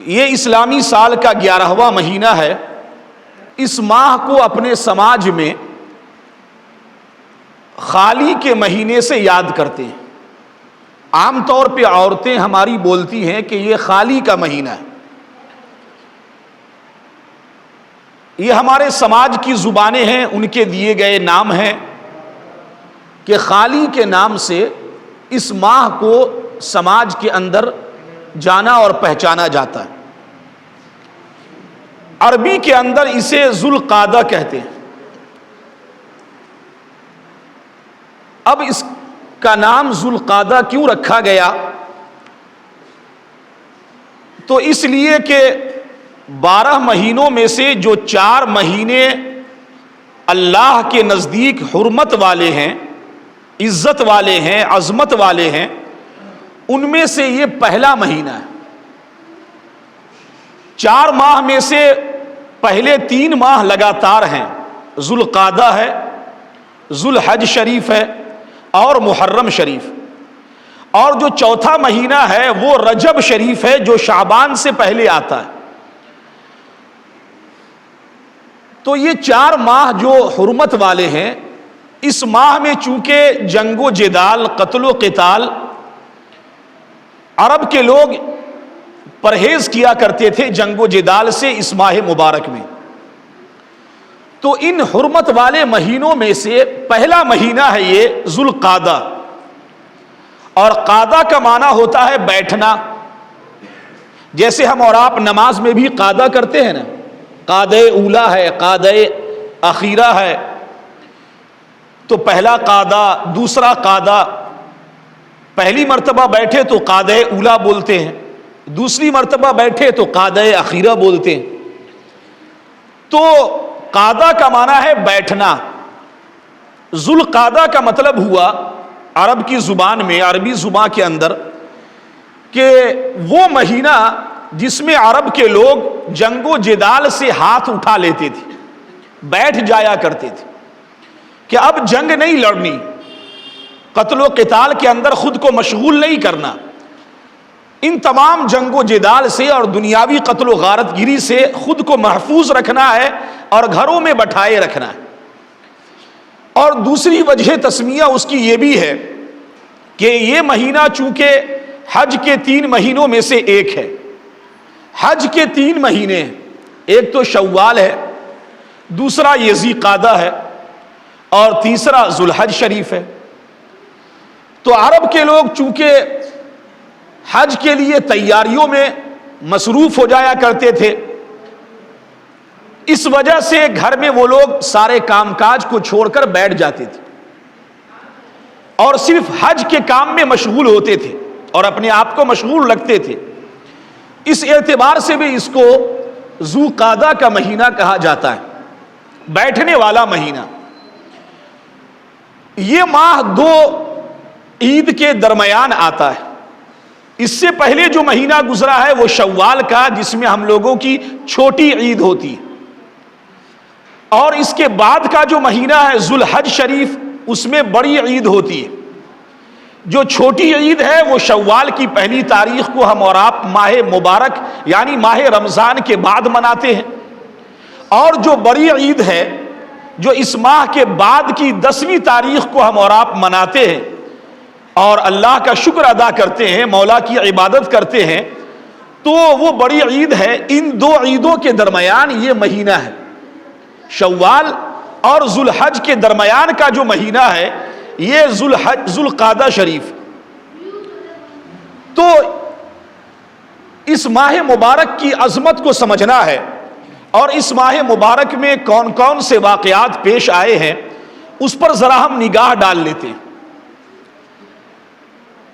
یہ اسلامی سال کا 11واں مہینہ ہے۔ اس ماہ کو اپنے سماج میں خالی کے مہینے سے یاد کرتے ہیں۔ عام طور پہ عورتیں ہماری بولتی ہیں کہ یہ خالی کا مہینہ ہے۔ یہ ہمارے سماج کی زبانیں ہیں، ان کے دیے گئے نام ہیں کہ خالی کے نام سے اس ماہ کو سماج کے اندر جانا اور پہچانا جاتا ہے۔ عربی کے اندر اسے ذوالقعدہ کہتے ہیں۔ اب اس کا نام ذوالقعدہ کیوں رکھا گیا؟ تو اس لیے کہ 12 مہینوں میں سے جو 4 مہینے اللہ کے نزدیک حرمت والے ہیں، عزت والے ہیں، عظمت والے ہیں، ان میں سے یہ پہلا مہینہ ہے۔ 4 ماہ میں سے پہلے 3 ماہ لگاتار ہیں، ذوالقعدہ ہے، ذوالحج شریف ہے اور محرم شریف، اور جو چوتھا مہینہ ہے وہ رجب شریف ہے جو شعبان سے پہلے آتا ہے۔ تو یہ 4 ماہ جو حرمت والے ہیں، اس ماہ میں چونکہ جنگ و جدال، قتل و قتال، عرب کے لوگ پرہیز کیا کرتے تھے جنگ و جدال سے اس ماہ مبارک میں، تو ان حرمت والے مہینوں میں سے پہلا مہینہ ہے یہ ذوالقعدہ۔ اور قعدہ کا معنی ہوتا ہے بیٹھنا، جیسے ہم اور آپ نماز میں بھی قعدہ کرتے ہیں نا، قعدہ اولا ہے، قعدہ اخیرہ ہے، تو پہلا قعدہ، دوسرا قعدہ، پہلی مرتبہ بیٹھے تو قعدہ اولا بولتے ہیں، دوسری مرتبہ بیٹھے تو قعدہ اخیرہ بولتے ہیں۔ تو قعدہ کا معنی ہے بیٹھنا۔ ذوالقعدہ کا مطلب ہوا عرب کی زبان میں، عربی زبان کے اندر، کہ وہ مہینہ جس میں عرب کے لوگ جنگ و جدال سے ہاتھ اٹھا لیتے تھے، بیٹھ جایا کرتے تھے کہ اب جنگ نہیں لڑنی، قتل و قتال کے اندر خود کو مشغول نہیں کرنا، ان تمام جنگ و جدال سے اور دنیاوی قتل و غارت گیری سے خود کو محفوظ رکھنا ہے اور گھروں میں بٹھائے رکھنا ہے۔ اور دوسری وجہ تسمیہ اس کی یہ بھی ہے کہ یہ مہینہ چونکہ حج کے 3 مہینوں میں سے ایک ہے۔ حج کے 3 مہینے، ایک تو شوال ہے، دوسرا یہ ذوالقعدہ ہے، اور تیسرا ذوالحج شریف ہے۔ تو عرب کے لوگ چونکہ حج کے لیے تیاریوں میں مصروف ہو جایا کرتے تھے، اس وجہ سے گھر میں وہ لوگ سارے کام کاج کو چھوڑ کر بیٹھ جاتے تھے اور صرف حج کے کام میں مشغول ہوتے تھے اور اپنے آپ کو مشغول رکھتے تھے۔ اس اعتبار سے بھی اس کو ذوالقعدہ کا مہینہ کہا جاتا ہے، بیٹھنے والا مہینہ۔ یہ ماہ 2 عید کے درمیان آتا ہے۔ اس سے پہلے جو مہینہ گزرا ہے وہ شوال کا، جس میں ہم لوگوں کی چھوٹی عید ہوتی ہے، اور اس کے بعد کا جو مہینہ ہے ذوالحج شریف، اس میں بڑی عید ہوتی ہے۔ جو چھوٹی عید ہے وہ شوال کی 1 تاریخ کو ہم اور آپ ماہ مبارک یعنی ماہ رمضان کے بعد مناتے ہیں، اور جو بڑی عید ہے جو اس ماہ کے بعد کی 10ویں تاریخ کو ہم اور آپ مناتے ہیں اور اللہ کا شکر ادا کرتے ہیں، مولا کی عبادت کرتے ہیں، تو وہ بڑی عید ہے۔ ان 2 عیدوں کے درمیان یہ مہینہ ہے، شوال اور ذوالحج کے درمیان کا جو مہینہ ہے یہ ذوالقعدہ شریف۔ تو اس ماہ مبارک کی عظمت کو سمجھنا ہے، اور اس ماہ مبارک میں کون کون سے واقعات پیش آئے ہیں اس پر ذرا ہم نگاہ ڈال لیتے ہیں۔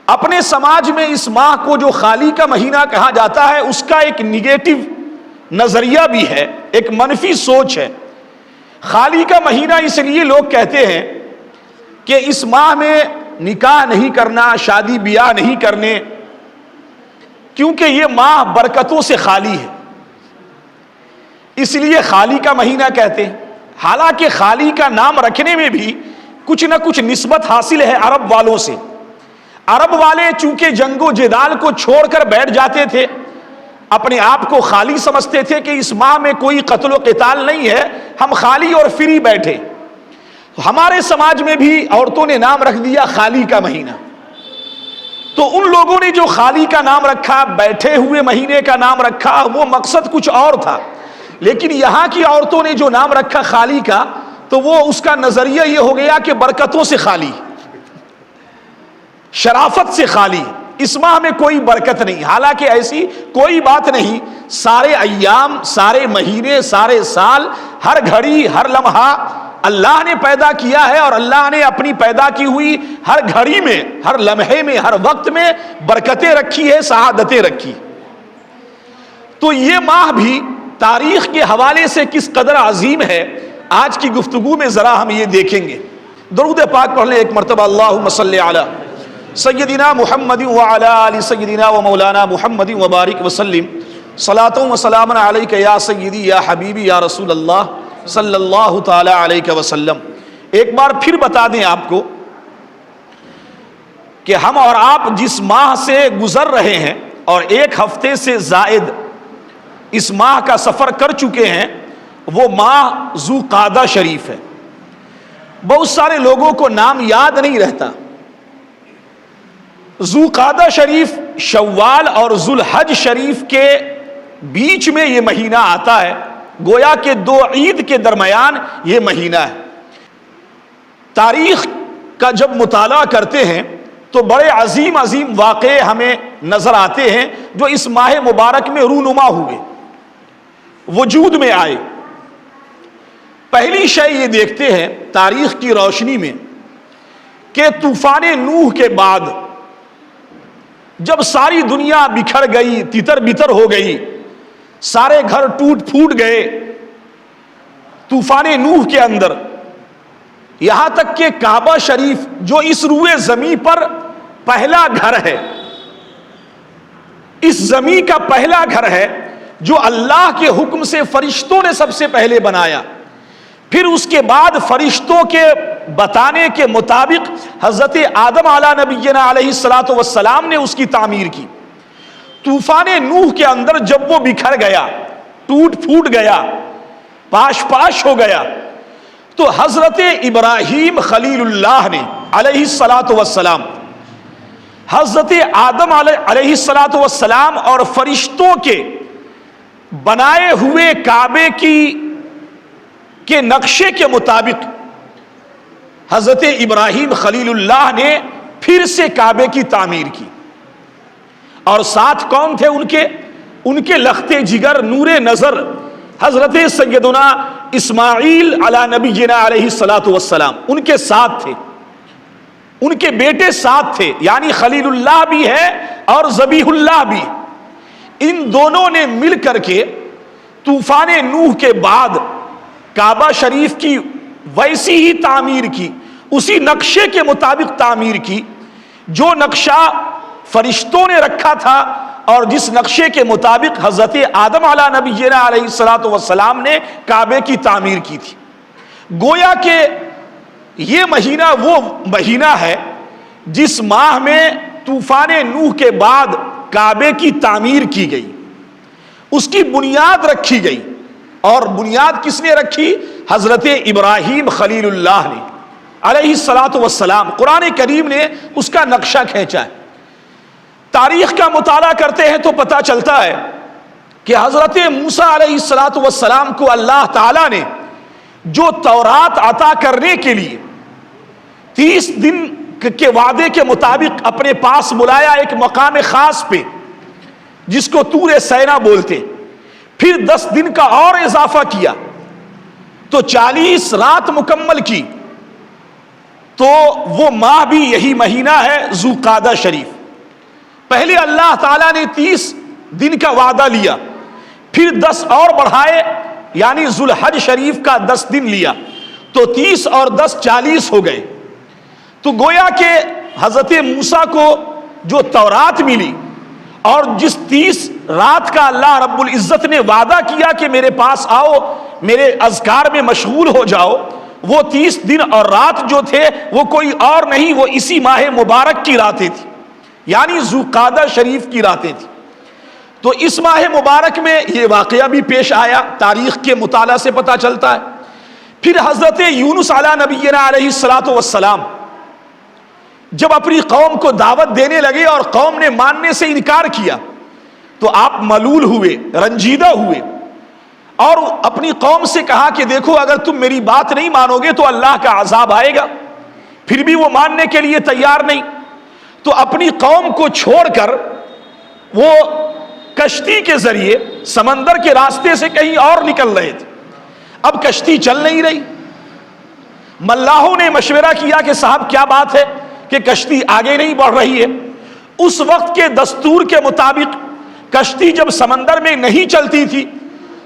اپنے سماج میں اس ماہ کو جو خالی کا مہینہ کہا جاتا ہے، اس کا ایک نگیٹو نظریہ بھی ہے، ایک منفی سوچ ہے۔ خالی کا مہینہ اس لیے لوگ کہتے ہیں کہ اس ماہ میں نکاح نہیں کرنا، شادی بیاہ نہیں کرنے، کیونکہ یہ ماہ برکتوں سے خالی ہے، اس لیے خالی کا مہینہ کہتے ہیں۔ حالانکہ خالی کا نام رکھنے میں بھی کچھ نہ کچھ نسبت حاصل ہے عرب والوں سے۔ عرب والے چونکہ جنگ و جدال کو چھوڑ کر بیٹھ جاتے تھے، اپنے آپ کو خالی سمجھتے تھے کہ اس ماہ میں کوئی قتل و قتال نہیں ہے، ہم خالی اور فری بیٹھے. ہمارے سماج میں بھی عورتوں نے نام رکھ دیا خالی کا مہینہ. تو ان لوگوں نے جو خالی کا نام رکھا، بیٹھے ہوئے مہینے کا نام رکھا، وہ مقصد کچھ اور تھا. لیکن یہاں کی عورتوں نے جو نام رکھا خالی کا، تو وہ اس کا نظریہ یہ ہو گیا کہ برکتوں سے خالی، شرافت سے خالی، اس ماہ میں کوئی برکت نہیں. حالانکہ ایسی کوئی بات نہیں. سارے ایام، سارے مہینے، سارے سال، ہر گھڑی، ہر لمحہ اللہ نے پیدا کیا ہے، اور اللہ نے اپنی پیدا کی ہوئی ہر گھڑی میں، ہر لمحے میں، ہر وقت میں برکتیں رکھی ہے، سعادتیں رکھی. تو یہ ماہ بھی تاریخ کے حوالے سے کس قدر عظیم ہے، آج کی گفتگو میں ذرا ہم یہ دیکھیں گے. درود پاک پڑھ لیں ایک مرتبہ. اللہم صلی علی سیدنا محمد وعلی آل سیدنا و مولانا محمد وبارک وسلم. صلاۃ و سلام علیک یا سیدی یا حبیبی یا رسول اللہ صلی اللہ تعالی علیہ وسلم. ایک بار پھر بتا دیں آپ کو کہ ہم اور آپ جس ماہ سے گزر رہے ہیں اور ایک ہفتے سے زائد اس ماہ کا سفر کر چکے ہیں، وہ ماہ ذوالقعدہ شریف ہے. بہت سارے لوگوں کو نام یاد نہیں رہتا. ذوالقعدہ شریف شوال اور ذوالحج شریف کے بیچ میں یہ مہینہ آتا ہے. گویا کہ دو عید کے درمیان یہ مہینہ ہے. تاریخ کا جب مطالعہ کرتے ہیں تو بڑے عظیم عظیم واقعے ہمیں نظر آتے ہیں جو اس ماہ مبارک میں رونما ہوئے، وجود میں آئے. پہلی شے یہ دیکھتے ہیں تاریخ کی روشنی میں کہ طوفان نوح کے بعد جب ساری دنیا بکھر گئی، تتر بتر ہو گئی، سارے گھر ٹوٹ پھوٹ گئے طوفان نوح کے اندر، یہاں تک کہ کعبہ شریف جو اس روئے زمین پر پہلا گھر ہے، اس زمین کا پہلا گھر ہے جو اللہ کے حکم سے فرشتوں نے سب سے پہلے بنایا، پھر اس کے بعد فرشتوں کے بتانے کے مطابق حضرت آدم علیہ نبینا علیہ الصلوۃ والسلام نے اس کی تعمیر کی. طوفان نوح کے اندر جب وہ بکھر گیا، ٹوٹ پھوٹ گیا، پاش پاش ہو گیا، تو حضرت ابراہیم خلیل اللہ نے علیہ الصلوۃ والسلام حضرت آدم علیہ الصلوۃ والسلام اور فرشتوں کے بنائے ہوئے کعبے کے نقشے کے مطابق حضرت ابراہیم خلیل اللہ نے پھر سے کعبے کی تعمیر کی. اور ساتھ کون تھے ان کے لختے جگر نور نظر حضرت سیدنا اسماعیل علی نبینا علیہ الصلوۃ والسلام ان کے ساتھ تھے، ان کے بیٹے ساتھ تھے، یعنی خلیل اللہ بھی ہے اور ذبیح اللہ بھی. ان دونوں نے مل کر کے طوفان نوح کے بعد کعبہ شریف کی ویسی ہی تعمیر کی، اسی نقشے کے مطابق تعمیر کی جو نقشہ فرشتوں نے رکھا تھا اور جس نقشے کے مطابق حضرت آدم علیہ نبینا علیہ الصلوۃ والسلام نے کعبے کی تعمیر کی تھی. گویا کہ یہ مہینہ وہ مہینہ ہے جس ماہ میں طوفان نوح کے بعد کعبے کی تعمیر کی گئی، اس کی بنیاد رکھی گئی. اور بنیاد کس نے رکھی؟ حضرت ابراہیم خلیل اللہ نے علیہ الصلوۃ والسلام. قرآن کریم نے اس کا نقشہ کھینچا ہے. تاریخ کا مطالعہ کرتے ہیں تو پتہ چلتا ہے کہ حضرت موسیٰ علیہ الصلوۃ والسلام کو اللہ تعالیٰ نے جو تورات عطا کرنے کے لیے 30 دن کے وعدے کے مطابق اپنے پاس بلایا ایک مقام خاص پہ جس کو طور سینا بولتے، پھر 10 دن کا اور اضافہ کیا تو 40 رات مکمل کی، تو وہ ماہ بھی یہی مہینہ ہے ذوالقعدہ شریف. پہلے اللہ تعالیٰ نے 30 دن کا وعدہ لیا، پھر 10 اور بڑھائے، یعنی ذوالحج شریف کا 10 دن لیا، تو 30 اور 10 40 ہو گئے. تو گویا کہ حضرت موسیٰ کو جو تورات ملی اور جس 30 رات کا اللہ رب العزت نے وعدہ کیا کہ میرے پاس آؤ، میرے اذکار میں مشغول ہو جاؤ، وہ 30 دن اور رات جو تھے وہ کوئی اور نہیں، وہ اسی ماہ مبارک کی راتیں تھیں، یعنی ذوالقعدہ شریف کی راتیں تھیں. تو اس ماہ مبارک میں یہ واقعہ بھی پیش آیا، تاریخ کے مطالعہ سے پتہ چلتا ہے۔ پھر حضرت یونس علیہ نبینا علیہ الصلوۃ والسلام جب اپنی قوم کو دعوت دینے لگے اور قوم نے ماننے سے انکار کیا تو آپ ملول ہوئے، رنجیدہ ہوئے، اور اپنی قوم سے کہا کہ دیکھو اگر تم میری بات نہیں مانو گے تو اللہ کا عذاب آئے گا۔ پھر بھی وہ ماننے کے لیے تیار نہیں، تو اپنی قوم کو چھوڑ کر وہ کشتی کے ذریعے سمندر کے راستے سے کہیں اور نکل رہے تھے۔ اب کشتی چل نہیں رہی، ملاحوں نے مشورہ کیا کہ صاحب کیا بات ہے کہ کشتی آگے نہیں بڑھ رہی ہے۔ اس وقت کے دستور کے مطابق کشتی جب سمندر میں نہیں چلتی تھی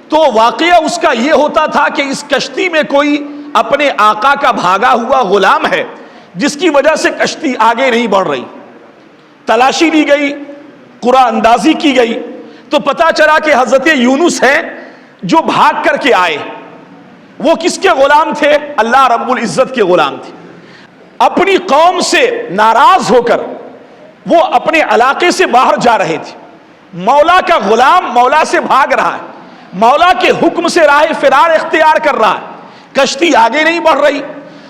تو واقعہ اس کا یہ ہوتا تھا کہ اس کشتی میں کوئی اپنے آقا کا بھاگا ہوا غلام ہے جس کی وجہ سے کشتی آگے نہیں بڑھ رہی۔ تلاشی لی گئی، قرآن اندازی کی گئی تو پتہ چلا کہ حضرت یونس ہیں جو بھاگ کر کے آئے۔ وہ کس کے غلام تھے؟ اللہ رب العزت کے غلام تھے۔ اپنی قوم سے ناراض ہو کر وہ اپنے علاقے سے باہر جا رہے تھے۔ مولا کا غلام مولا سے بھاگ رہا ہے، مولا کے حکم سے راہ فرار اختیار کر رہا ہے، کشتی آگے نہیں بڑھ رہی،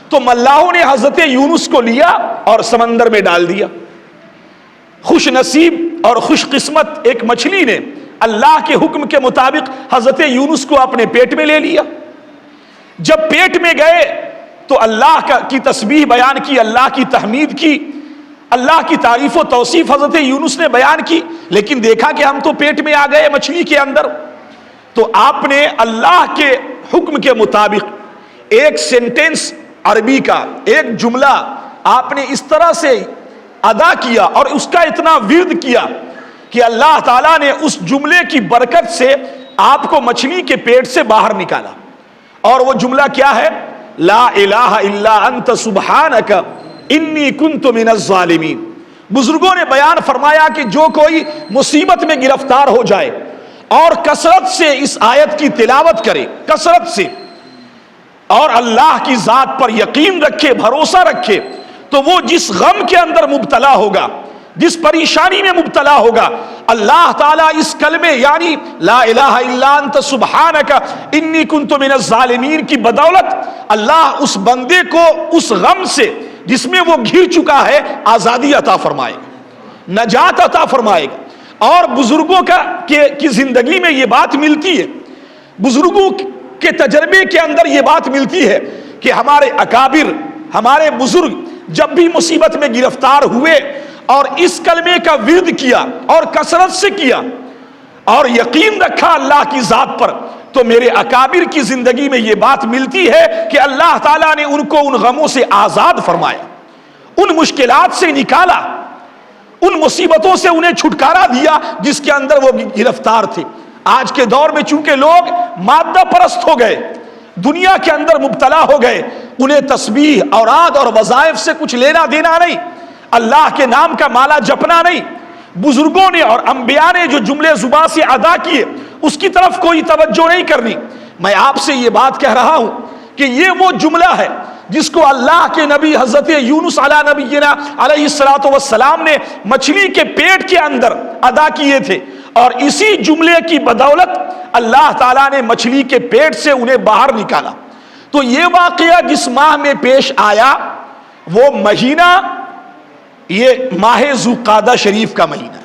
تو ملاحوں نے حضرت یونس کو لیا اور سمندر میں ڈال دیا۔ خوش نصیب اور خوش قسمت ایک مچھلی نے اللہ کے حکم کے مطابق حضرت یونس کو اپنے پیٹ میں لے لیا۔ جب پیٹ میں گئے تو اللہ کی تسبیح بیان کی، اللہ کی تحمید کی، اللہ کی تعریف و توصیف حضرت یونس نے بیان کی، لیکن دیکھا کہ ہم تو پیٹ میں آ گئے مچھلی کے اندر۔ تو آپ نے اللہ کے حکم کے مطابق ایک سینٹنس عربی کا ایک جملہ آپ نے اس طرح سے ادا کیا اور اس کا اتنا ورد کیا کہ اللہ تعالیٰ نے اس جملے کی برکت سے آپ کو مچھلی کے پیٹ سے باہر نکالا۔ اور وہ جملہ کیا ہے؟ لا الہ الا انت سبحانک انی کنت من الظالمین۔ بزرگوں نے بیان فرمایا کہ جو کوئی مصیبت میں گرفتار ہو جائے اور کثرت سے اس آیت کی تلاوت کرے، کثرت سے، اور اللہ کی ذات پر یقین رکھے، بھروسہ رکھے، تو وہ جس غم کے اندر مبتلا ہوگا، جس پریشانی میں مبتلا ہوگا، اللہ تعالیٰ اس کلمے یعنی لا الہ الا انت سبحانک انی کنت من الظالمین کی بدولت اللہ اس بندے کو اس غم سے جس میں وہ گھر چکا ہے آزادی عطا فرمائے گا، نجات عطا فرمائے گا۔ اور بزرگوں کی زندگی میں یہ بات ملتی ہے، بزرگوں کے تجربے کے اندر یہ بات ملتی ہے کہ ہمارے اکابر، ہمارے بزرگ جب بھی مصیبت میں گرفتار ہوئے اور اس کلمے کا ورد کیا اور کثرت سے کیا اور یقین رکھا اللہ کی ذات پر، تو میرے اکابر کی زندگی میں یہ بات ملتی ہے کہ اللہ تعالیٰ نے ان کو ان غموں سے آزاد فرمایا، ان مشکلات سے نکالا، ان مصیبتوں سے انہیں چھٹکارا دیا جس کے اندر وہ گرفتار تھے۔ آج کے دور میں چونکہ لوگ مادہ پرست ہو گئے، دنیا کے اندر مبتلا ہو گئے، انہیں تسبیح، اوراد اور وظائف سے کچھ لینا دینا نہیں، اللہ کے نام کا مالا جپنا نہیں، بزرگوں نے اور انبیاء نے جو جملے زبان سے ادا کیے اس کی طرف کوئی توجہ نہیں کرنی۔ میں آپ سے یہ بات کہہ رہا ہوں کہ یہ وہ جملہ ہے جس کو اللہ کے نبی حضرت یونس علیہ نبینا علیہ الصلوۃ والسلام نے مچھلی کے پیٹ کے اندر ادا کیے تھے، اور اسی جملے کی بدولت اللہ تعالیٰ نے مچھلی کے پیٹ سے انہیں باہر نکالا۔ تو یہ واقعہ جس ماہ میں پیش آیا وہ مہینہ، یہ ماہ ذوالقعدہ شریف کا مہینہ،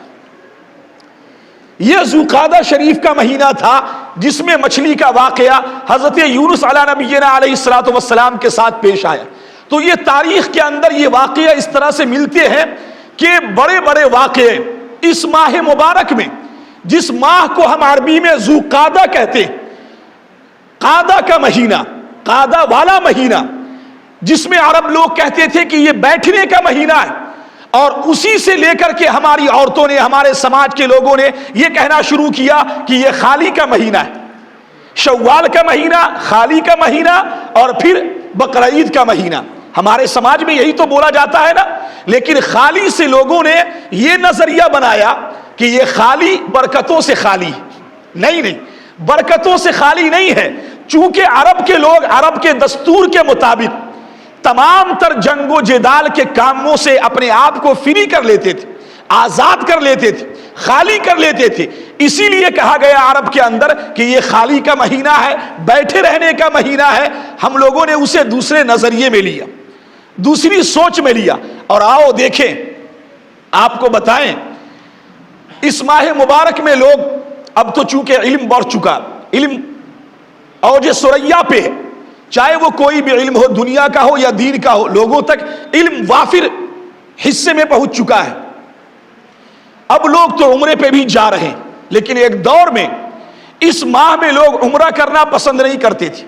یہ ذوالقعدہ شریف کا مہینہ تھا جس میں مچھلی کا واقعہ حضرت یونس علیہ نبینا علیہ الصلوۃ والسلام کے ساتھ پیش آیا۔ تو یہ تاریخ کے اندر یہ واقعہ اس طرح سے ملتے ہیں کہ بڑے بڑے واقعے اس ماہ مبارک میں، جس ماہ کو ہم عربی میں ذوالقعدہ کہتے ہیں، قعدہ کا مہینہ، قعدہ والا مہینہ، جس میں عرب لوگ کہتے تھے کہ یہ بیٹھنے کا مہینہ ہے، اور اسی سے لے کر کے ہماری عورتوں نے، ہمارے سماج کے لوگوں نے یہ کہنا شروع کیا کہ یہ خالی کا مہینہ ہے، شوال کا مہینہ، خالی کا مہینہ، اور پھر بقرعید کا مہینہ۔ ہمارے سماج میں یہی تو بولا جاتا ہے نا، لیکن خالی سے لوگوں نے یہ نظریہ بنایا کہ یہ خالی برکتوں سے خالی، نہیں، برکتوں سے خالی نہیں ہے، چونکہ عرب کے لوگ عرب کے دستور کے مطابق تمام تر جنگ و جدال کے کاموں سے اپنے آپ کو فری کر لیتے تھے، آزاد کر لیتے تھے، خالی کر لیتے تھے. اسی لیے کہا گیا عرب کے اندر کہ یہ خالی کا مہینہ ہے، بیٹھے رہنے کا مہینہ ہے. ہم لوگوں نے اسے دوسرے نظریے میں لیا، دوسری سوچ میں لیا. اور آؤ دیکھیں، آپ کو بتائیں، اس ماہ مبارک میں لوگ، اب تو چونکہ علم بڑھ چکا، علم اوج ثریا پہ ہے، چاہے وہ کوئی بھی علم ہو، دنیا کا ہو یا دین کا ہو، لوگوں تک علم وافر حصے میں پہنچ چکا ہے. اب لوگ تو عمرے پہ بھی جا رہے ہیں، لیکن ایک دور میں اس ماہ میں لوگ عمرہ کرنا پسند نہیں کرتے تھے.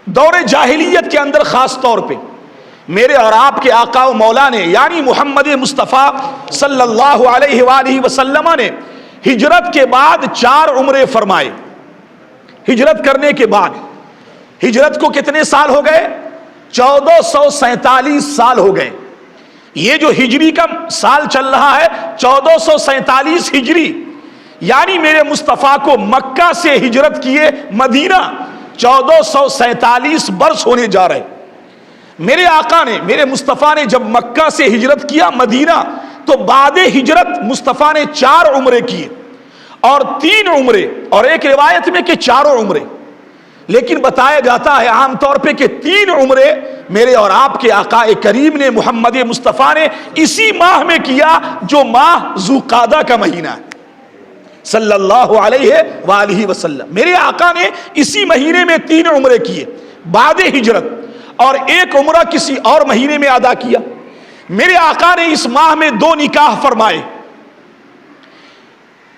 دور جاہلیت کے اندر خاص طور پہ میرے اور آپ کے آقا و مولا نے، یعنی محمد مصطفیٰ صلی اللہ علیہ وآلہ وسلم نے ہجرت کے بعد 4 عمرے فرمائے. ہجرت کرنے کے بعد، ہجرت کو کتنے سال ہو گئے؟ 1447 سال ہو گئے. یہ جو ہجری کا سال چل رہا ہے 1447 ہجری، یعنی میرے مصطفیٰ کو مکہ سے ہجرت کیے مدینہ 1447 برس ہونے جا رہے. میرے آقا نے، میرے مصطفیٰ نے جب مکہ سے ہجرت کیا مدینہ، تو بعد ہجرت مصطفیٰ نے 4 عمرے کیے، اور 3 عمرے، اور ایک روایت میں کہ 4 عمرے. لیکن بتایا جاتا ہے عام طور پہ کہ 3 عمرے میرے اور آپ کے آقا کریم نے، محمد مصطفیٰ نے اسی ماہ میں کیا جو ماہ ذوالقعدہ کا مہینہ ہے صلی اللہ علیہ وآلہ وسلم. میرے آقا نے اسی مہینے میں 3 عمرے کیے بعد ہجرت، اور 1 عمرہ کسی اور مہینے میں ادا کیا. میرے آقا نے اس ماہ میں 2 نکاح فرمائے،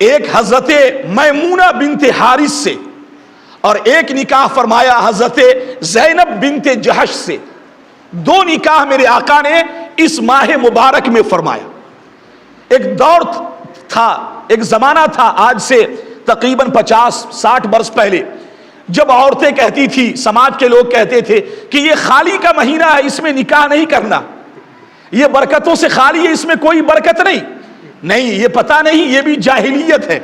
ایک حضرت میمونہ بنت حارث سے، اور ایک نکاح فرمایا حضرت زینب بنت جہش سے. 2 نکاح میرے آقا نے اس ماہ مبارک میں فرمایا. ایک دور تھا، ایک زمانہ تھا، آج سے تقریباً 50-60 برس پہلے، جب عورتیں کہتی تھی، سماج کے لوگ کہتے تھے کہ یہ خالی کا مہینہ ہے، اس میں نکاح نہیں کرنا، یہ برکتوں سے خالی ہے، اس میں کوئی برکت نہیں. نہیں، یہ پتہ نہیں، یہ بھی جاہلیت ہے،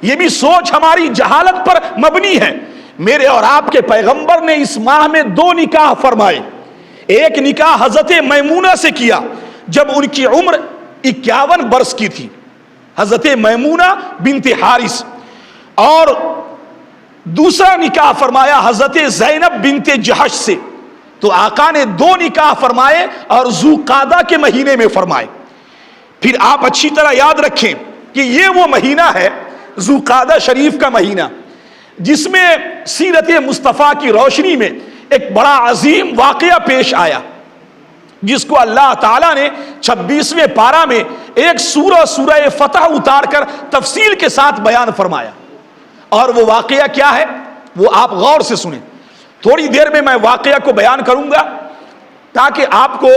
یہ بھی سوچ ہماری جہالت پر مبنی ہے. میرے اور آپ کے پیغمبر نے اس ماہ میں 2 نکاح فرمائے. ایک نکاح حضرت میمونہ سے کیا جب ان کی عمر 51 برس کی تھی، حضرت میمونہ بنت حارث. اور دوسرا نکاح فرمایا حضرت زینب بنت جہش سے. تو آقا نے 2 نکاح فرمائے اور ذوالقعدہ کے مہینے میں فرمائے. پھر آپ اچھی طرح یاد رکھیں کہ یہ وہ مہینہ ہے ذوالقعدہ شریف کا مہینہ جس میں سیرت مصطفیٰ کی روشنی میں ایک بڑا عظیم واقعہ پیش آیا، جس کو اللہ تعالیٰ نے 26ویں پارہ میں ایک سورہ فتح اتار کر تفصیل کے ساتھ بیان فرمایا. اور وہ واقعہ کیا ہے وہ آپ غور سے سنیں. تھوڑی دیر میں واقعہ کو بیان کروں گا تاکہ آپ کو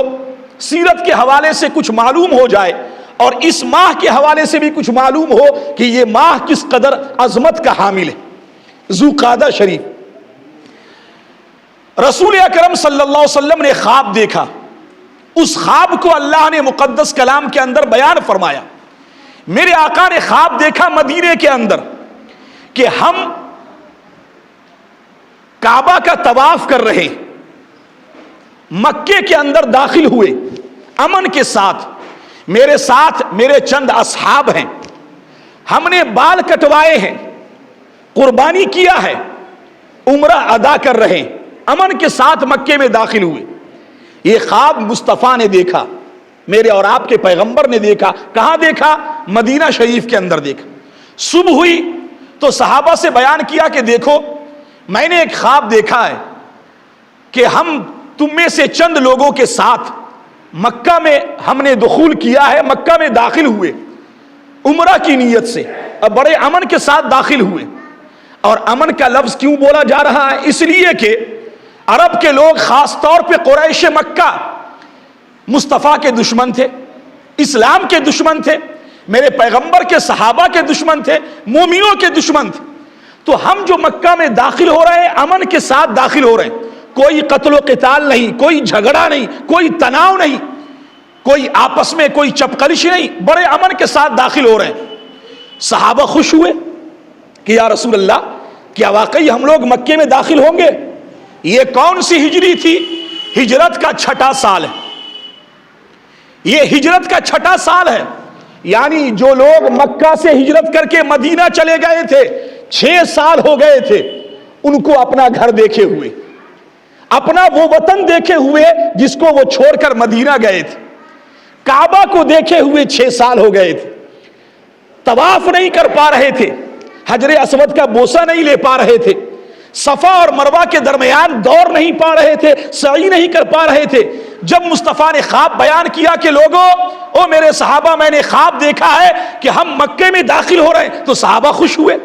سیرت کے حوالے سے کچھ معلوم ہو جائے، اور اس ماہ کے حوالے سے بھی کچھ معلوم ہو کہ یہ ماہ کس قدر عظمت کا حامل ہے. ذوالقعدہ شریف، رسول اکرم صلی اللہ علیہ وسلم نے خواب دیکھا. اس خواب کو اللہ نے مقدس کلام کے اندر بیان فرمایا. میرے آقا نے خواب دیکھا مدینے کے اندر کہ ہم کعبہ کا طواف کر رہے، مکے کے اندر داخل ہوئے امن کے ساتھ. میرے ساتھ میرے چند اصحاب ہیں، ہم نے بال کٹوائے ہیں، قربانی کیا ہے، عمرہ ادا کر رہے، امن کے ساتھ مکے میں داخل ہوئے. یہ خواب مصطفیٰ نے دیکھا، میرے اور آپ کے پیغمبر نے دیکھا. کہاں دیکھا؟ مدینہ شریف کے اندر دیکھا. صبح ہوئی تو صحابہ سے بیان کیا کہ دیکھو میں نے ایک خواب دیکھا ہے کہ ہم تم میں سے چند لوگوں کے ساتھ مکہ میں ہم نے دخول کیا ہے، مکہ میں داخل ہوئے عمرہ کی نیت سے، اور بڑے امن کے ساتھ داخل ہوئے. اور امن کا لفظ کیوں بولا جا رہا ہے؟ اس لیے کہ عرب کے لوگ، خاص طور پہ قریش مکہ، مصطفیٰ کے دشمن تھے، اسلام کے دشمن تھے، میرے پیغمبر کے صحابہ کے دشمن تھے، مومنوں کے دشمن تھے. تو ہم جو مکہ میں داخل ہو رہے ہیں امن کے ساتھ داخل ہو رہے ہیں، کوئی قتل و قتال نہیں، کوئی جھگڑا نہیں، کوئی تناؤ نہیں، کوئی آپس میں کوئی چپقلش نہیں، بڑے امن کے ساتھ داخل ہو رہے ہیں. صحابہ خوش ہوئے کہ یا رسول اللہ، کیا واقعی ہم لوگ مکے میں داخل ہوں گے؟ یہ کون سی ہجری تھی؟ ہجرت کا 6واں سال ہے. یہ ہجرت کا چھٹا سال ہے، یعنی جو لوگ مکہ سے ہجرت کر کے مدینہ چلے گئے تھے 6 سال ہو گئے تھے ان کو اپنا گھر دیکھے ہوئے، اپنا وہ وطن دیکھے ہوئے جس کو وہ چھوڑ کر مدینہ گئے تھے، کعبہ کو دیکھے ہوئے 6 سال ہو گئے تھے، طواف نہیں کر پا رہے تھے، حجر اسود کا بوسہ نہیں لے پا رہے تھے، صفا اور مروہ کے درمیان دوڑ نہیں پا رہے تھے، سعی نہیں کر پا رہے تھے۔ جب مصطفیٰ نے خواب بیان کیا کہ لوگوں، او میرے صحابہ، میں نے خواب دیکھا ہے کہ ہم مکے میں داخل ہو رہے ہیں، تو صحابہ خوش ہوئے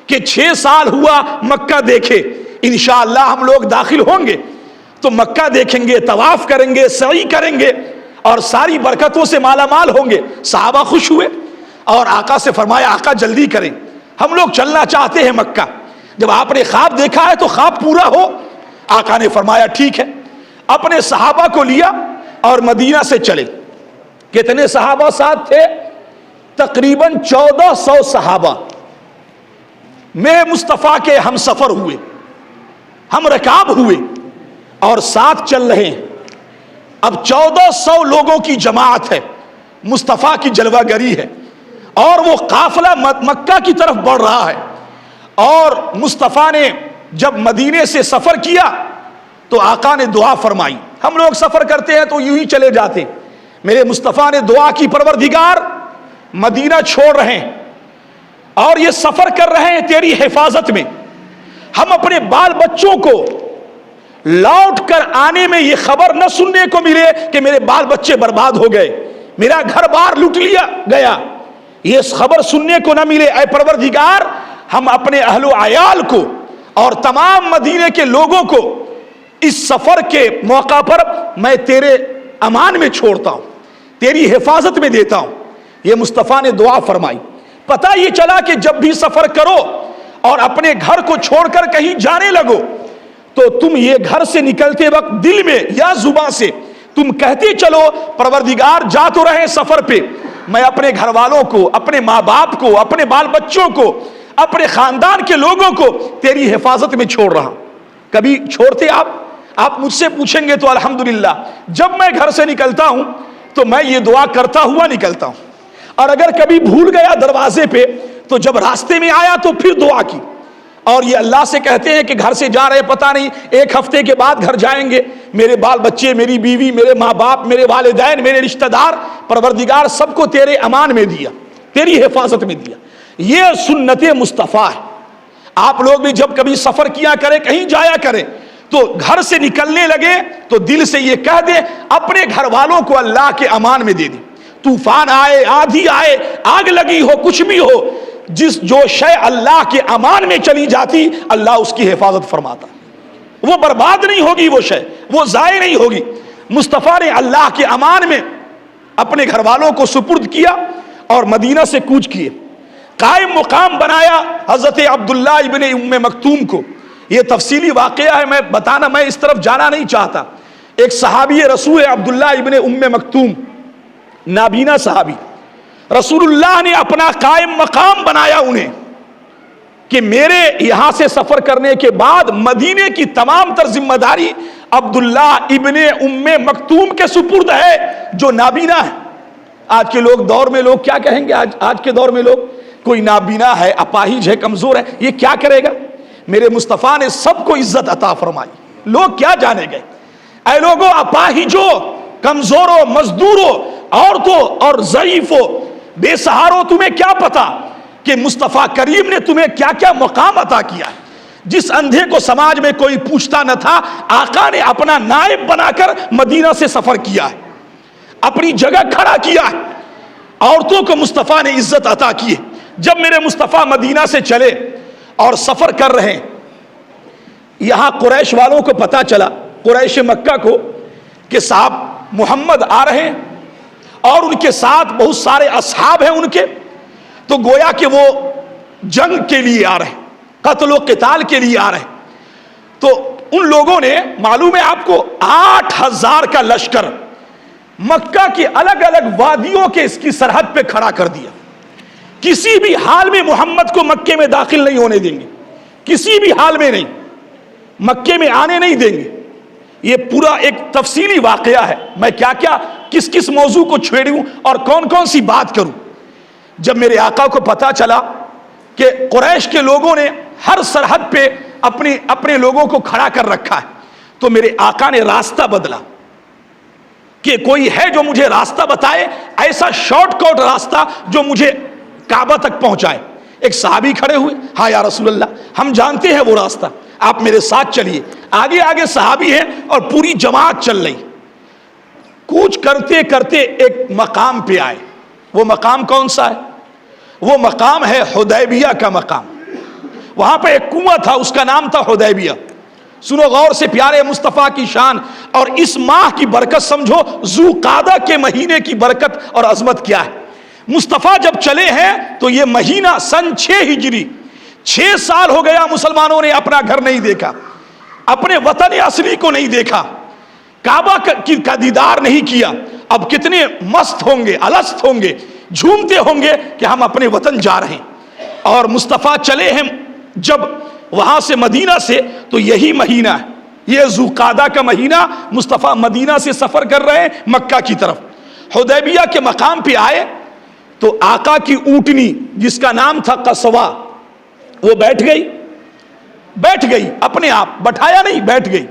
کہ 6 سال ہوا مکہ دیکھے، انشاءاللہ ہم لوگ داخل ہوں گے تو مکہ دیکھیں گے، طواف کریں گے، سعی کریں گے اور ساری برکتوں سے مالا مال ہوں گے۔ صحابہ خوش ہوئے اور آقا سے فرمایا آقا جلدی کریں، ہم لوگ چلنا چاہتے ہیں مکہ، جب آپ نے خواب دیکھا ہے تو خواب پورا ہو۔ آقا نے فرمایا ٹھیک ہے، اپنے صحابہ کو لیا اور مدینہ سے چلے۔ کتنے صحابہ ساتھ تھے؟ تقریباً 1400 صحابہ میں مصطفیٰ کے ہم سفر ہوئے، ہم رکاب ہوئے اور ساتھ چل رہے ہیں۔ اب 1400 لوگوں کی جماعت ہے، مصطفیٰ کی جلوہ گری ہے اور وہ قافلہ مکہ کی طرف بڑھ رہا ہے۔ اور مصطفیٰ نے جب مدینے سے سفر کیا تو آقا نے دعا فرمائی۔ ہم لوگ سفر کرتے ہیں تو یوں ہی چلے جاتے، میرے مصطفیٰ نے دعا کی پروردگار مدینہ چھوڑ رہے ہیں اور یہ سفر کر رہے ہیں تیری حفاظت میں، ہم اپنے بال بچوں کو لوٹ کر آنے میں یہ خبر نہ سننے کو ملے کہ میرے بال بچے برباد ہو گئے، میرا گھر بار لوٹ لیا گیا، یہ خبر سننے کو نہ ملے۔ اے پروردگار، ہم اپنے اہل و عیال کو اور تمام مدینے کے لوگوں کو اس سفر کے موقع پر میں تیرے امان میں چھوڑتا ہوں، تیری حفاظت میں دیتا ہوں۔ یہ مصطفیٰ نے دعا فرمائی۔ پتہ یہ چلا کہ جب بھی سفر کرو اور اپنے گھر کو چھوڑ کر کہیں جانے لگو تو تم یہ گھر سے نکلتے وقت دل میں یا زبان سے تم کہتے چلو پروردگار جا تو رہے سفر پہ، میں اپنے گھر والوں کو، اپنے ماں باپ کو، اپنے بال بچوں کو، اپنے خاندان کے لوگوں کو تیری حفاظت میں چھوڑ رہا ہوں۔ کبھی چھوڑتے آپ مجھ سے پوچھیں گے تو الحمدللہ جب میں گھر سے نکلتا ہوں تو میں یہ دعا کرتا ہوا نکلتا ہوں، اور اگر کبھی بھول گیا دروازے پہ تو جب راستے میں آیا تو پھر دعا کی۔ اور یہ اللہ سے کہتے ہیں کہ گھر سے جا رہے پتہ نہیں 1 ہفتے کے بعد گھر جائیں گے، میرے بال بچے، میری بیوی، میرے ماں باپ، میرے والدین، میرے رشتہ دار، پروردگار سب کو تیرے امان میں دیا، تیری حفاظت میں دیا۔ یہ سنت مصطفیٰ ہے۔ آپ لوگ بھی جب کبھی سفر کیا کریں، کہیں جایا کریں تو گھر سے نکلنے لگے تو دل سے یہ کہہ دیں اپنے گھر والوں کو اللہ کے امان میں دے دیں۔ طوفان آئے، آندھی آئے، آگ لگی ہو، کچھ بھی ہو، جو شے اللہ کے امان میں چلی جاتی اللہ اس کی حفاظت فرماتا، وہ برباد نہیں ہوگی، وہ شے وہ ضائع نہیں ہوگی۔ مصطفیٰ نے اللہ کے امان میں اپنے گھر والوں کو سپرد کیا اور مدینہ سے کوچ کیے، قائم مقام بنایا حضرت عبداللہ ابن ام مکتوم کو۔ یہ تفصیلی واقعہ ہے، میں بتانا، میں اس طرف جانا نہیں چاہتا۔ ایک صحابی رسول عبداللہ ابن ام مکتوم، نابینا صحابی، رسول اللہ نے اپنا قائم مقام بنایا انہیں کہ میرے یہاں سے سفر کرنے کے بعد مدینے کی تمام تر ذمہ داری عبداللہ ابن ام مکتوم کے سپرد ہے جو نابینا ہے۔ آج کے دور میں لوگ کیا کہیں گے؟ آج کے دور میں لوگ، کوئی نابینا ہے، اپاہج ہے، کمزور ہے، یہ کیا کرے گا؟ میرے مصطفیٰ نے سب کو عزت عطا فرمائی، لوگ کیا جانے گئے؟ اے لوگوں، اپاہجو، کمزورو، مزدورو، عورتوں اور ضعیفو، بے سہارو، تمہیں کیا پتا کہ مصطفیٰ کریم نے تمہیں کیا کیا مقام عطا کیا ہے؟ جس اندھے کو سماج میں کوئی پوچھتا نہ تھا، آقا نے اپنا نائب بنا کر مدینہ سے سفر کیا ہے، اپنی جگہ کھڑا کیا ہے، عورتوں کو مصطفیٰ نے عزت عطا کی ہے۔ جب میرے مصطفیٰ مدینہ سے چلے اور سفر کر رہے ہیں، یہاں قریش والوں کو پتا چلا، قریش مکہ کو، کہ صاحب محمد آ رہے ہیں اور ان کے ساتھ بہت سارے اصحاب ہیں ان کے، تو گویا کہ وہ جنگ کے لیے آ رہے ہیں، قتل و قتال کے لیے آ رہے ہیں۔ تو ان لوگوں نے، معلوم ہے آپ کو، 8000 کا لشکر مکہ کی الگ الگ وادیوں کے اس کی سرحد پہ کھڑا کر دیا۔ کسی بھی حال میں محمد کو مکے میں داخل نہیں ہونے دیں گے، کسی بھی حال میں نہیں، مکے میں آنے نہیں دیں گے۔ یہ پورا ایک تفصیلی واقعہ ہے، میں کیا کیا کس کس موضوع کو چھیڑوں اور کون کون سی بات کروں۔ جب میرے آقا کو پتا چلا کہ قریش کے لوگوں نے ہر سرحد پہ اپنے لوگوں کو کھڑا کر رکھا ہے، تو میرے آقا نے راستہ بدلا کہ کوئی ہے جو مجھے راستہ بتائے، ایسا شارٹ کٹ راستہ جو مجھے کعبہ تک پہنچائے۔ ایک صحابی کھڑے ہوئے، ہاں یا رسول اللہ ہم جانتے ہیں وہ راستہ، آپ میرے ساتھ چلیے۔ آگے آگے صحابی ہیں اور پوری جماعت چل رہی۔ کوچ کرتے کرتے ایک مقام پہ آئے۔ وہ مقام کون سا ہے؟ وہ مقام ہے حدیبیہ کا مقام۔ وہاں پہ ایک کنواں تھا، اس کا نام تھا حدیبیہ۔ سنو غور سے پیارے مصطفیٰ کی شان اور اس ماہ کی برکت، سمجھو ذو قعدہ کے مہینے کی برکت اور عظمت کیا ہے۔ مصطفیٰ جب چلے ہیں تو یہ مہینہ سن 6 ہجری، 6 سال ہو گیا مسلمانوں نے اپنا گھر نہیں دیکھا، اپنے وطن اصلی کو نہیں دیکھا، کعبہ کا دیدار نہیں کیا۔ اب کتنے مست ہوں گے، الست ہوں گے، جھومتے ہوں گے کہ ہم اپنے وطن جا رہے ہیں۔ اور مصطفیٰ چلے ہیں جب وہاں سے مدینہ سے، تو یہی مہینہ ہے، یہ ذو قعدہ کا مہینہ، مصطفیٰ مدینہ سے سفر کر رہے ہیں مکہ کی طرف۔ حدیبیہ کے مقام پہ آئے تو آقا کی اونٹنی جس کا نام تھا قصوا، وہ بیٹھ گئی اپنے آپ، بٹھایا نہیں، بیٹھ گئی۔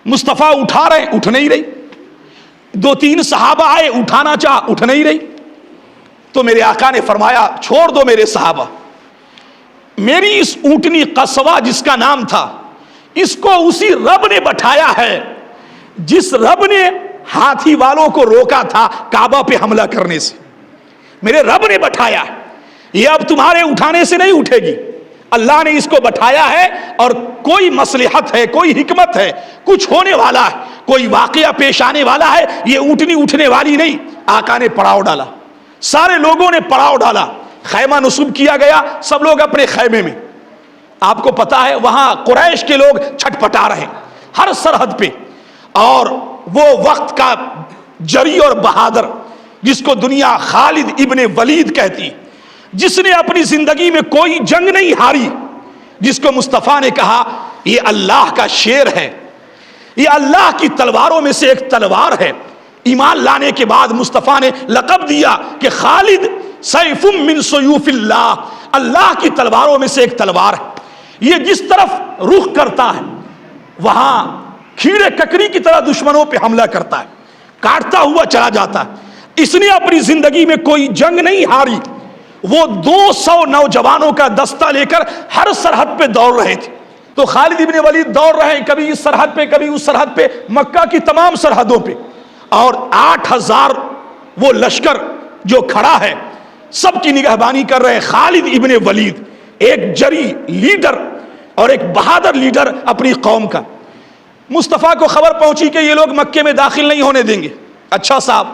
مصطفیٰ اٹھا رہے، اٹھ نہیں رہی۔ 2-3 صحابہ آئے، اٹھانا چاہا، اٹھ نہیں رہی۔ تو میرے آقا نے فرمایا چھوڑ دو میرے صحابہ، میری اس اونٹنی قصوا جس کا نام تھا، اس کو اسی رب نے بٹھایا ہے جس رب نے ہاتھی والوں کو روکا تھا کعبہ پہ حملہ کرنے سے۔ میرے رب نے بٹھایا ہے، یہ اب تمہارے اٹھانے سے نہیں اٹھے گی، اللہ نے اس کو بٹھایا ہے، اور کوئی مصلحت ہے، کوئی حکمت ہے، کچھ ہونے والا ہے، کوئی واقعہ پیش آنے والا ہے، یہ اونٹنی اٹھنے والی نہیں۔ آقا نے پڑاؤ ڈالا، سارے لوگوں نے پڑاؤ ڈالا، خیمہ نصب کیا گیا، سب لوگ اپنے خیمے میں۔ آپ کو پتا ہے وہاں قریش کے لوگ چھٹ پٹا رہے ہر سرحد پہ، اور وہ وقت کا جری اور بہادر جس کو دنیا خالد ابن ولید کہتی، جس نے اپنی زندگی میں کوئی جنگ نہیں ہاری، جس کو مصطفیٰ نے کہا یہ اللہ کا شیر ہے، یہ اللہ کی تلواروں میں سے ایک تلوار ہے۔ ایمان لانے کے بعد مصطفیٰ نے لقب دیا کہ خالد سیف من سیوف اللہ، اللہ کی تلواروں میں سے ایک تلوار ہے۔ یہ جس طرف رخ کرتا ہے وہاں کھیڑے ککری کی طرح دشمنوں پہ حملہ کرتا ہے، کاٹتا ہوا چلا جاتا ہے۔ اس نے اپنی زندگی میں کوئی جنگ نہیں ہاری، وہ 200 نوجوانوں کا دستہ لے کر ہر سرحد پہ دوڑ رہے تھے۔ تو خالد ابن ولید دوڑ رہے ہیں، کبھی اس سرحد پہ کبھی اس سرحد پہ، مکہ کی تمام سرحدوں پہ، اور 8000 وہ لشکر جو کھڑا ہے سب کی نگہبانی کر رہے ہیں۔ خالد ابن ولید ایک جری لیڈر اور ایک بہادر لیڈر اپنی قوم کا۔ مصطفیٰ کو خبر پہنچی کہ یہ لوگ مکے میں داخل نہیں ہونے دیں گے۔ اچھا صاحب،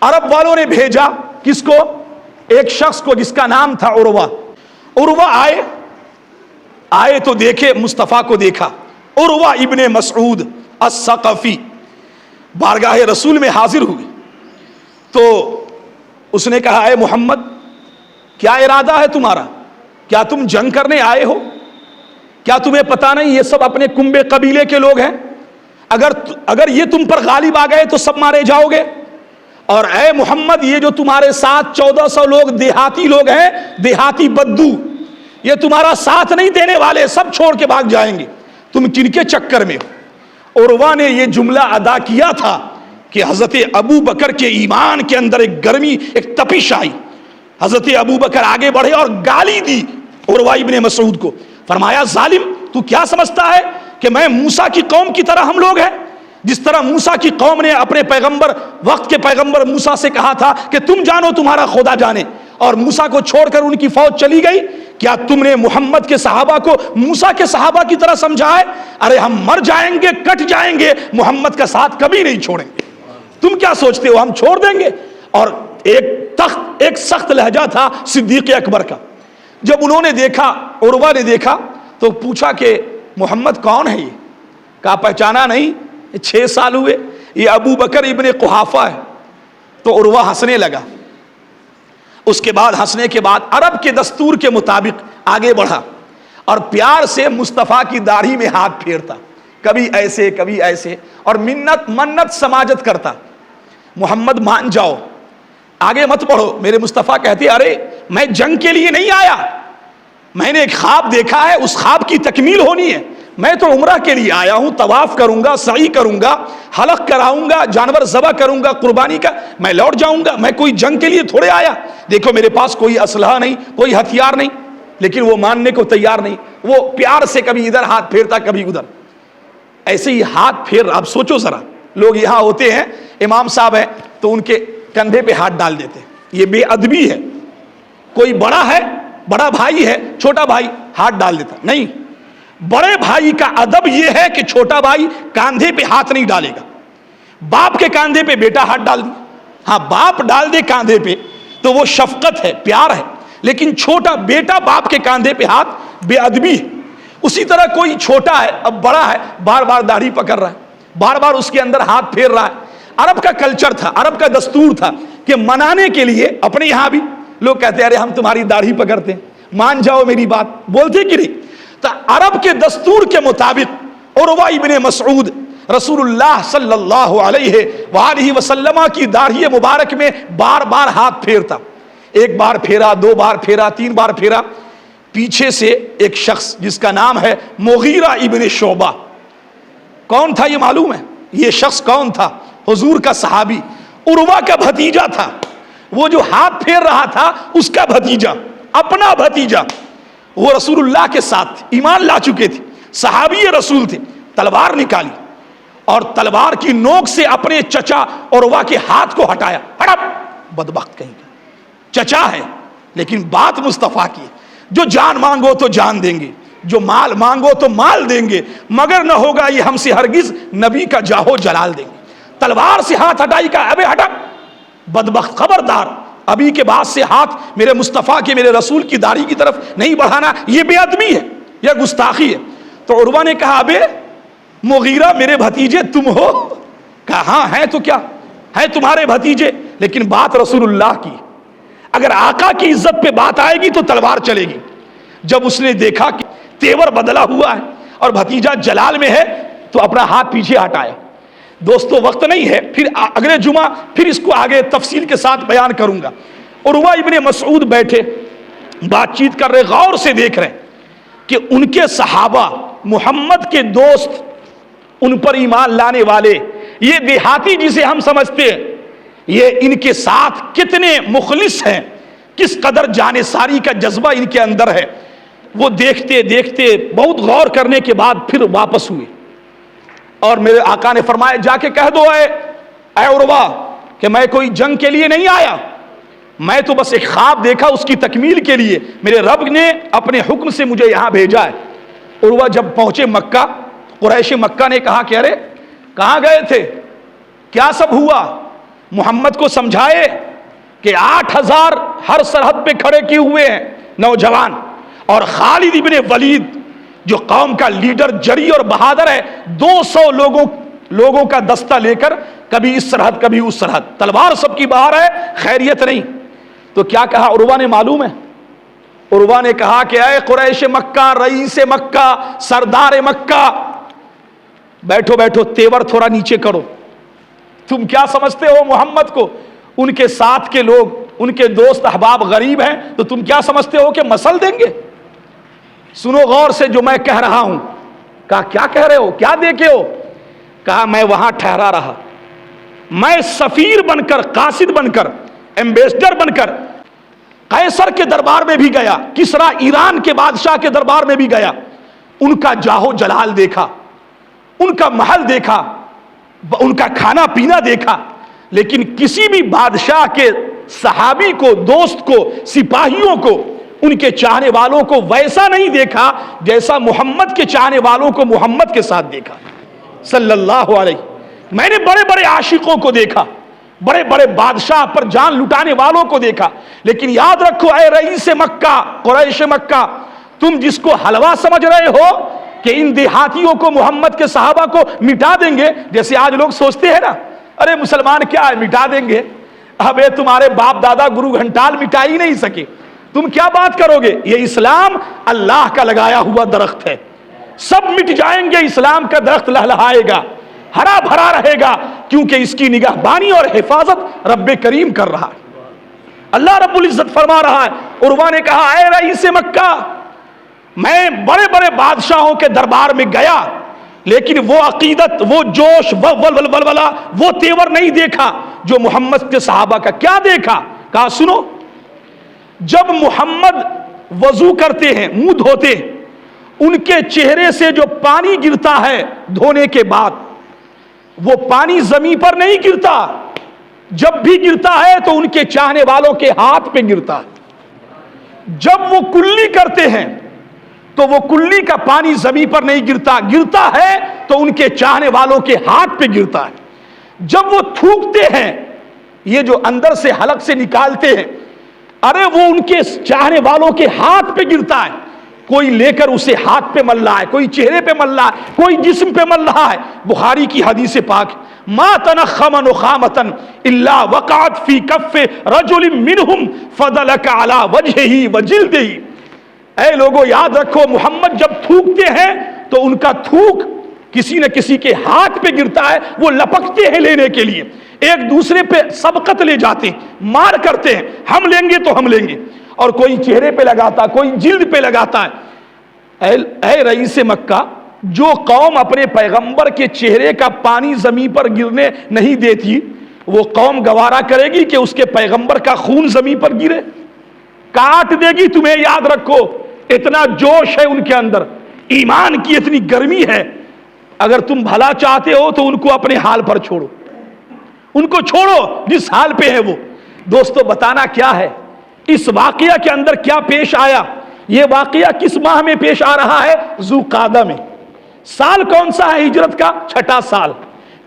عرب والوں نے بھیجا کس کو؟ ایک شخص کو جس کا نام تھا عروہ۔ عروہ آئے تو دیکھے، مصطفیٰ کو دیکھا، عروہ ابن مسعود الثقفی بارگاہ رسول میں حاضر ہوئے۔ تو اس نے کہا اے محمد، کیا ارادہ ہے تمہارا؟ کیا تم جنگ کرنے آئے ہو؟ کیا تمہیں پتا نہیں یہ سب اپنے کنبے قبیلے کے لوگ ہیں؟ اگر یہ تم پر غالب آ گئے تو سب مارے جاؤ گے۔ اور اے محمد، یہ جو تمہارے ساتھ 1400 لوگ دیہاتی لوگ ہیں، دیہاتی بدو، یہ تمہارا ساتھ نہیں دینے والے، سب چھوڑ کے بھاگ جائیں گے، تم کن کے چکر میں ہو؟ عروہ نے یہ جملہ ادا کیا تھا کہ حضرت ابو بکر کے ایمان کے اندر ایک گرمی، ایک تپش آئی۔ حضرت ابو بکر آگے بڑھے اور گالی دی عروہ ابن مسعود کو، فرمایا ظالم، تو کیا سمجھتا ہے کہ میں موسیٰ کی قوم کی طرح ہم لوگ ہیں؟ جس طرح موسیٰ کی قوم نے اپنے پیغمبر، وقت کے پیغمبر موسیٰ سے کہا تھا کہ تم جانو تمہارا خدا جانے، اور موسیٰ کو چھوڑ کر ان کی فوج چلی گئی، کیا تم نے محمد کے صحابہ کو موسیٰ کے صحابہ کی طرح سمجھا ہے؟ ارے ہم مر جائیں گے، کٹ جائیں گے، محمد کا ساتھ کبھی نہیں چھوڑیں گے۔ تم کیا سوچتے ہو ہم چھوڑ دیں گے؟ اور ایک سخت لہجہ تھا صدیق اکبر کا۔ جب انہوں نے دیکھا، عروہ نے دیکھا، تو پوچھا کہ محمد کون ہے یہ؟ کہا پہچانا نہیں؟ 6 سال ہوئے، یہ ابو بکر ابن قحافہ ہے۔ تو عروہ ہنسنے لگا۔ اس کے بعد ہنسنے کے بعد عرب کے دستور کے مطابق آگے بڑھا اور پیار سے مصطفیٰ کی داڑھی میں ہاتھ پھیرتا، کبھی ایسے کبھی ایسے، اور منت سماجت کرتا۔ محمد مان جاؤ، آگے مت بڑھو۔ میرے مصطفیٰ کہتے ارے میں جنگ کے لیے نہیں آیا، میں نے ایک خواب دیکھا ہے، اس خواب کی تکمیل ہونی ہے، میں تو عمرہ کے لیے آیا ہوں، طواف کروں گا، سعی کروں گا، حلق کراؤں گا، جانور ذبح کروں گا قربانی کا، میں لوٹ جاؤں گا، میں کوئی جنگ کے لیے تھوڑے آیا۔ دیکھو میرے پاس کوئی اسلحہ نہیں، کوئی ہتھیار نہیں، لیکن وہ ماننے کو تیار نہیں، وہ پیار سے کبھی ادھر ہاتھ پھیرتا کبھی ادھر، ایسے ہی ہاتھ پھیر۔ اب سوچو ذرا، لوگ یہاں ہوتے ہیں، امام صاحب ہیں تو ان کے کندھے پہ ہاتھ ڈال دیتے، یہ بے ادبی ہے۔ کوئی بڑا ہے، بڑا بھائی ہے، چھوٹا بھائی ہاتھ ڈال دیتا نہیں، بڑے بھائی کا ادب یہ ہے کہ چھوٹا بھائی کاندھے پہ ہاتھ نہیں ڈالے گا۔ باپ کے کاندھے پہ بیٹا ہاتھ ڈال دے، ہاں باپ ڈال دے کاندھے پہ تو وہ شفقت ہے، پیار ہے، لیکن چھوٹا بیٹا باپ کے کاندھے پہ ہاتھ بے ادبی ہے۔ اسی طرح کوئی چھوٹا ہے اب بڑا ہے، بار بار داڑھی پکڑ رہا ہے، بار بار اس کے اندر ہاتھ پھیر رہا ہے۔ عرب کا کلچر تھا، عرب کا دستور تھا کہ منانے کے لیے، اپنے یہاں بھی لوگ کہتے ہیں ارے ہم تمہاری داڑھی پکڑتے ہیں، مان جاؤ میری بات، بولتے کہ نہیں؟ تو عرب کے دستور کے مطابق عروہ ابن مسعود رسول اللہ صلی اللہ علیہ وآلہ وسلم کی داڑھی مبارک میں بار بار ہاتھ پھیرتا، ایک بار پھیرا، دو بار پھیرا، تین بار پھیرا۔ پیچھے سے ایک شخص جس کا نام ہے مغیرہ ابن شعبہ، کون تھا یہ معلوم ہے؟ یہ شخص کون تھا؟ حضور کا صحابی، عروہ کا بھتیجا تھا، وہ جو ہاتھ پھیر رہا تھا اس کا بھتیجا، اپنا بھتیجا، وہ رسول اللہ کے ساتھ ایمان لا چکے تھے، صحابی رسول تھے۔ تلوار نکالی اور تلوار کی نوک سے اپنے چچا عروہ کے ہاتھ کو ہٹایا، ہڑپ، بدبخت کہیں کا چچا ہے لیکن بات مصطفیٰ کی، جو جان مانگو تو جان دیں گے، جو مال مانگو تو مال دیں گے، مگر نہ ہوگا یہ ہم سے ہرگز نبی کا جاہو جلال دیں گے۔ تلوار سے ہاتھ ہٹائی کا، ابے ہٹا بدبخت، خبردار ابھی کے بعد سے ہاتھ میرے مصطفیٰ کے، میرے رسول کی داڑھی کی طرف نہیں بڑھانا، یہ بے ادبی ہے، یہ گستاخی ہے۔ تو عروہ نے کہا ابے مغیرہ میرے بھتیجے تم ہو؟ کہا ہاں ہیں، تو کیا ہے تمہارے بھتیجے، لیکن بات رسول اللہ کی، اگر آقا کی عزت پہ بات آئے گی تو تلوار چلے گی۔ جب اس نے دیکھا کہ تیور بدلا ہوا ہے اور بھتیجا جلال میں ہے تو اپنا ہاتھ پیچھے ہٹایا۔ دوستو وقت نہیں ہے، پھر اگلے جمعہ پھر اس کو آگے تفصیل کے ساتھ بیان کروں گا۔ عروہ ابن مسعود بیٹھے بات چیت کر رہے، غور سے دیکھ رہے کہ ان کے صحابہ، محمد کے دوست، ان پر ایمان لانے والے، یہ دیہاتی جسے ہم سمجھتے ہیں، یہ ان کے ساتھ کتنے مخلص ہیں، کس قدر جانثاری کا جذبہ ان کے اندر ہے۔ وہ دیکھتے دیکھتے بہت غور کرنے کے بعد پھر واپس ہوئے اور میرے آقا نے فرمایا جا کے کہہ دو اے عروہ کہ میں کوئی جنگ کے لیے نہیں آیا، میں تو بس ایک خواب دیکھا، اس کی تکمیل کے لیے میرے رب نے اپنے حکم سے مجھے یہاں بھیجا ہے۔ عروہ جب پہنچے مکہ، قریش مکہ نے کہا کہ ارے کہاں گئے تھے، کیا سب ہوا؟ محمد کو سمجھائے کہ 8000 ہر سرحد پہ کھڑے کیے ہوئے ہیں نوجوان، اور خالد ابن ولید جو قوم کا لیڈر، جری اور بہادر ہے، 200 لوگوں کا دستہ لے کر کبھی اس سرحد کبھی اس سرحد، تلوار سب کی باہر ہے، خیریت نہیں۔ تو کیا کہا عروہ نے معلوم ہے؟ عروہ نے کہا کہ اے قریش مکہ، رئیس مکہ، سردار مکہ، بیٹھو بیٹھو، تیور تھوڑا نیچے کرو۔ تم کیا سمجھتے ہو محمد کو؟ ان کے ساتھ کے لوگ، ان کے دوست احباب غریب ہیں تو تم کیا سمجھتے ہو کہ مسل دیں گے؟ سنو غور سے جو میں کہہ رہا ہوں۔ کہا کیا کہہ رہے ہو، کیا دیکھے ہو؟ کہا میں وہاں ٹھہرا رہا، میں سفیر بن کر، قاصد بن کر، ایمبیسڈر بن کر قیصر کے دربار میں بھی گیا، کسرا ایران کے بادشاہ کے دربار میں بھی گیا، ان کا جاہو جلال دیکھا، ان کا محل دیکھا، ان کا کھانا پینا دیکھا، لیکن کسی بھی بادشاہ کے صحابی کو، دوست کو، سپاہیوں کو، ان کے چاہنے والوں کو ویسا نہیں دیکھا جیسا محمد کے چاہنے والوں کو محمد کے ساتھ دیکھا صلی اللہ علیہ۔ میں نے بڑے بڑے عاشقوں کو دیکھا، بڑے بڑے بادشاہ پر جان لٹانے والوں کو دیکھا، لیکن یاد رکھو اے رئیس مکہ، قریش مکہ، تم جس کو حلوہ سمجھ رہے ہو کہ ان دیہاتیوں کو، محمد کے صحابہ کو مٹا دیں گے، جیسے آج لوگ سوچتے ہیں نا، ارے مسلمان کیا ہے مٹا دیں گے، اب تمہارے باپ دادا گرو گھنٹال مٹا ہی نہیں سکے، تم کیا بات کرو گے؟ یہ اسلام اللہ کا لگایا ہوا درخت ہے، سب مٹ جائیں گے، اسلام کا درخت لہلہائے گا، ہرا بھرا رہے گا، کیونکہ اس کی نگہبانی اور حفاظت رب کریم کر رہا ہے۔ اللہ رب العزت فرما رہا ہے، عروہ نے کہا اے رئیس مکہ، میں بڑے بڑے بادشاہوں کے دربار میں گیا لیکن وہ عقیدت، وہ جوش، وہ ولولہ، وہ تیور نہیں دیکھا جو محمد کے صحابہ کا۔ کیا دیکھا؟ کہا سنو، جب محمد وضو کرتے ہیں، منہ دھوتے ہیں، ان کے چہرے سے جو پانی گرتا ہے دھونے کے بعد، وہ پانی زمین پر نہیں گرتا، جب بھی گرتا ہے تو ان کے چاہنے والوں کے ہاتھ پہ گرتا ہے۔ جب وہ کلی کرتے ہیں تو وہ کلی کا پانی زمین پر نہیں گرتا، گرتا ہے تو ان کے چاہنے والوں کے ہاتھ پہ گرتا ہے۔ جب وہ تھوکتے ہیں، یہ جو اندر سے حلق سے نکالتے ہیں، ارے وہ ان کے چاہنے والوں کے ہاتھ پہ گرتا ہے۔ کوئی لے کر اسے ہاتھ پہ مل رہا ہے، کوئی چہرے پہ مل رہا ہے، کوئی جسم پہ مل رہا ہے۔ بخاری کی حدیث پاک، ما تنخم نخامۃ الا وقعت فی کف رجل منہم فدلک علی وجہہ وجلدہ۔ اے لوگوں یاد رکھو، محمد جب تھوکتے ہیں تو ان کا تھوک کسی نہ کسی کے ہاتھ پہ گرتا ہے، وہ لپکتے ہیں لینے کے لیے، ایک دوسرے پہ سبقت لے جاتے ہیں، مار کرتے ہیں، ہم لیں گے تو ہم لیں گے، اور کوئی چہرے پہ لگاتا، کوئی جلد پہ لگاتا ہے۔ اے رئیس مکہ، جو قوم اپنے پیغمبر کے چہرے کا پانی زمین پر گرنے نہیں دیتی، وہ قوم گوارا کرے گی کہ اس کے پیغمبر کا خون زمین پر گرے؟ کاٹ دے گی تمہیں، یاد رکھو۔ اتنا جوش ہے ان کے اندر، ایمان کی اتنی گرمی ہے۔ اگر تم بھلا چاہتے ہو تو ان کو اپنے حال پر چھوڑو، ان کو چھوڑو جس حال پہ ہے وہ۔ دوستو بتانا کیا ہے، اس واقعہ کے اندر کیا پیش آیا؟ یہ واقعہ کس ماہ میں پیش آ رہا ہے؟ ذوالقعدہ میں۔ سال کون سا ہے ہجرت کا؟ 6واں سال۔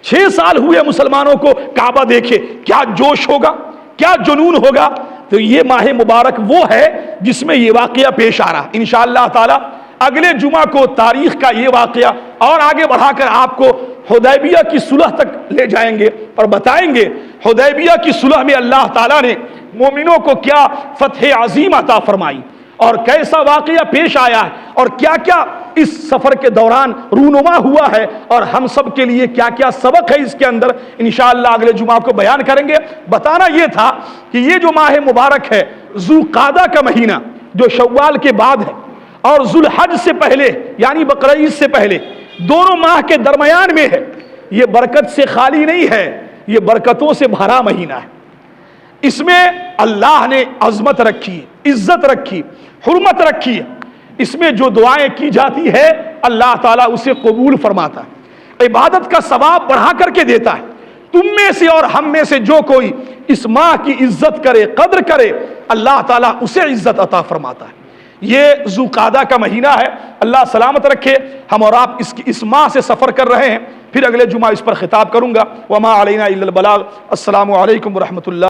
6 سال ہوئے مسلمانوں کو کعبہ دیکھے، کیا جوش ہوگا، کیا جنون ہوگا۔ تو یہ ماہ مبارک وہ ہے جس میں یہ واقعہ پیش آ رہا۔ انشاءاللہ تعالی اگلے جمعہ کو تاریخ کا یہ واقعہ اور آگے بڑھا کر آپ کو حدیبیہ کی صلح تک لے جائیں گے اور بتائیں گے حدیبیہ کی صلح میں اللہ تعالیٰ نے مومنوں کو کیا فتح عظیم عطا فرمائی اور کیسا واقعہ پیش آیا ہے، اور کیا کیا اس سفر کے دوران رونما ہوا ہے، اور ہم سب کے لیے کیا کیا سبق ہے اس کے اندر، انشاءاللہ اگلے جمعہ کو بیان کریں گے۔ بتانا یہ تھا کہ یہ جو ماہ مبارک ہے، ذوالقعدہ کا مہینہ جو شوال کے بعد ہے اور ذوالحج سے پہلے یعنی بقرعید سے پہلے، دونوں ماہ کے درمیان میں ہے، یہ برکت سے خالی نہیں ہے، یہ برکتوں سے بھرا مہینہ ہے۔ اس میں اللہ نے عظمت رکھی، عزت رکھی، حرمت رکھی ہے۔ اس میں جو دعائیں کی جاتی ہے اللہ تعالیٰ اسے قبول فرماتا ہے، عبادت کا ثواب بڑھا کر کے دیتا ہے۔ تم میں سے اور ہم میں سے جو کوئی اس ماہ کی عزت کرے، قدر کرے، اللہ تعالیٰ اسے عزت عطا فرماتا ہے۔ یہ ذوالقعدہ کا مہینہ ہے، اللہ سلامت رکھے۔ ہم اور آپ اس ماہ سے سفر کر رہے ہیں، پھر اگلے جمعہ اس پر خطاب کروں گا۔ وما علینا الا البلاغ۔ السلام علیکم ورحمۃ اللہ۔